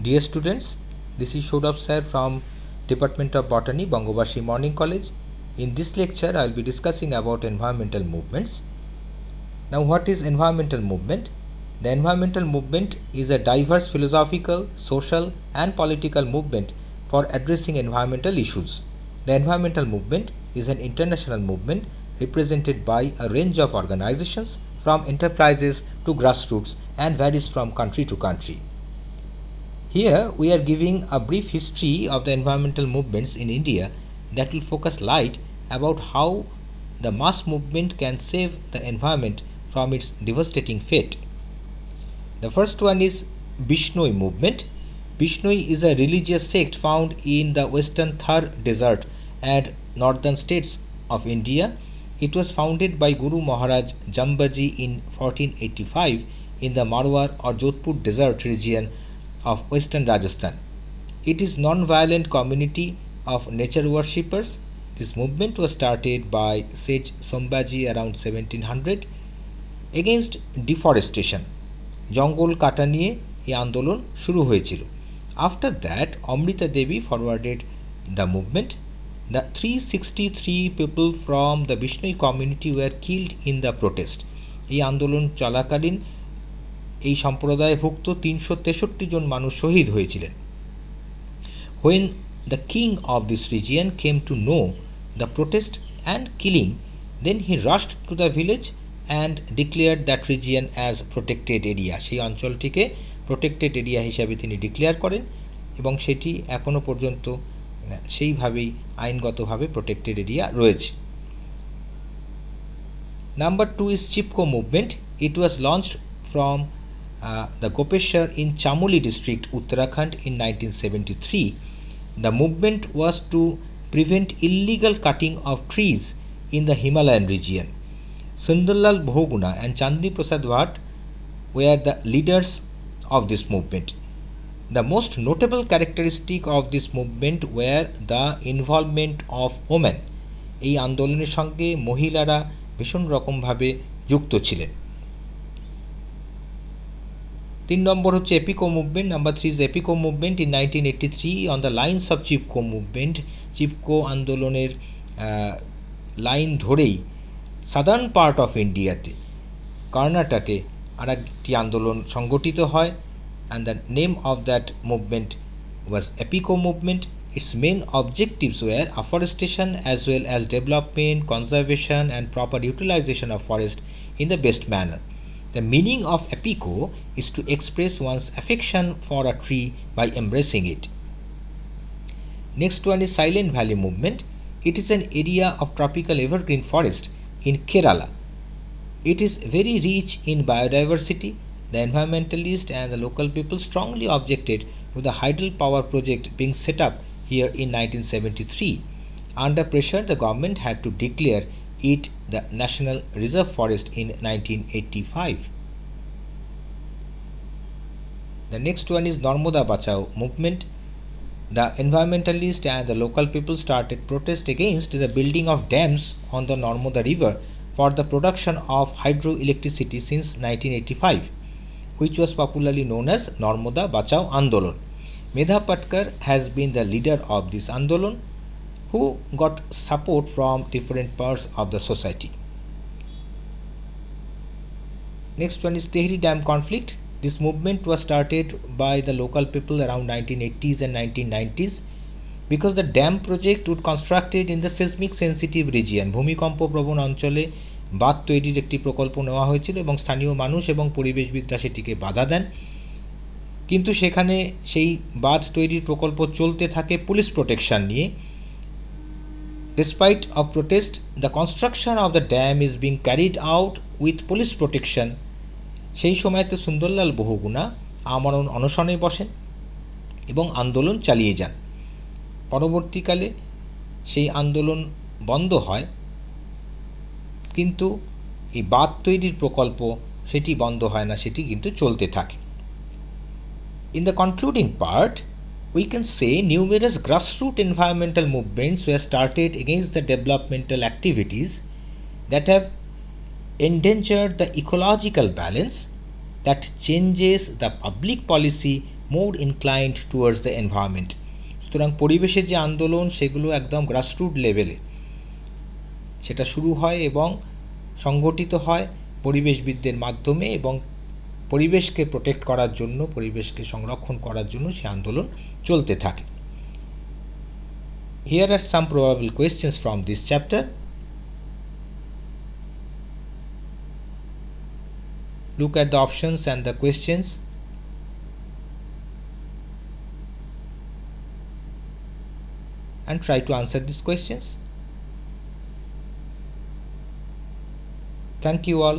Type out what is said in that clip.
Dear students, this is Shodav sir from Department of Botany, Bangobashi Morning College. In this lecture, I will be discussing about environmental movements. Now, what is environmental movement? The environmental movement is a diverse philosophical, social, and political movement for addressing environmental issues. The environmental movement is an international movement represented by a range of organizations from enterprises to grassroots and varies from country to country. Here we are giving a brief history of the environmental movements in India that will focus light about how the mass movement can save the environment from its devastating fate. The first one is Bishnoi movement. Bishnoi is a religious sect found in the western Thar desert and northern states of India. It was founded by Guru Maharaj Jambaji in 1485 in the Marwar or Jodhpur desert region of western Rajasthan. It is non-violent community of nature worshippers. This movement was started by sage Sambhaji around 1700 against deforestation. জঙ্গল কাটা নিয়ে এই আন্দোলন শুরু হয়েছিল. After that, Amrita Devi forwarded the movement. The 363 people from the Bishnoi community were killed in the protest. এই আন্দোলন চলাকালীন এই সম্প্রদায়ভুক্ত 363 জন মানুষ শহীদ হয়েছিলেন. When the king of this region came to know the protest and killing, then he rushed to the village and declared that region as protected area. সেই অঞ্চলটিকে protected area হিসাবে তিনি ডিক্লেয়ার করেন এবং সেটি এখনো পর্যন্ত সেইভাবেই আইনগতভাবে protected area রয়েছে. Number 2 is Chipko movement. It was launched from the Gopeshwar in Chamoli district, Uttarakhand in 1973. The movement was to prevent illegal cutting of trees in the Himalayan region. Sundarlal Bhoguna and Chandi Prasad Bhatt were the leaders of this movement. The most notable characteristic of this movement were the involvement of women. এই আন্দোলনের সঙ্গে মহিলারা ভীষণ রকমভাবে যুক্ত ছিলেন. 3 number হচ্ছে Appiko movement. Number 3 is Appiko movement in 1983 on the lines of Chipko movement. Chipko আন্দোলনের লাইন ধরেই সাদার্ন পার্ট অফ ইন্ডিয়াতে কর্ণাটকে আর একটি আন্দোলন সংগঠিত হয় and the name of that movement was এপিকো movement. Its main objectives were afforestation as well as development, conservation and proper utilization of forest in the best manner. The meaning of epico is to express one's affection for a tree by embracing it. Next one is Silent Valley movement. It is an area of tropical evergreen forest in Kerala. It is very rich in biodiversity. The environmentalists and the local people strongly objected to the hydel power project being set up here in 1973. Under pressure, the government had to declare it the National Reserve Forest in 1985. The next one is Narmada Bachao movement. The environmentalists and the local people started protest against the building of dams on the Narmada River for the production of hydroelectricity since 1985, which was popularly known as Narmada Bachao Andolon. Medha Patkar has been the leader of this Andolon, who got support from different parts of the society. Next one is Tehri Dam conflict. This movement was started by the local people around 1980s and 1990s because the dam project would constructed in the seismic sensitive region. ভূমিকম্প প্রবণ অঞ্চলে বাঁধ তৈরির একটি প্রকল্প নেওয়া হয়েছিল এবং স্থানীয় মানুষ এবং পরিবেশবিদরা সেটিকে বাধা দেন, কিন্তু সেখানে সেই বাঁধ তৈরির প্রকল্প চলতে থাকে পুলিশ প্রোটেকশন নিয়ে. Despite of protest, the construction of the dam is being carried out with police protection. সেই সময়তে সুন্দরলাল বহুগুণা আমরণ অনশনে বসেন এবং আন্দোলন চালিয়ে যান. পরবর্তীকালে সেই আন্দোলন বন্ধ হয়, কিন্তু এই বাঁধ তৈরির প্রকল্প সেটি বন্ধ হয় না, সেটি কিন্তু চলতে থাকে. In the concluding part, we can say numerous grassroots environmental movements were started against the developmental activities that have endangered the ecological balance, that changes the public policy more inclined towards the environment. সুতরাং পরিবেশের যে আন্দোলন সেগুলো একদম grassroot লেভেলে সেটা শুরু হয় এবং সংগঠিত হয় পরিবেশবিদদের মাধ্যমে, এবং পরিবেশকে প্রোটেক্ট করার জন্য, পরিবেশকে সংরক্ষণ করার জন্য সে আন্দোলন চলতে থাকে। Here are some probable questions from this chapter. Look at the options and the questions. And try to answer these questions. Thank you all.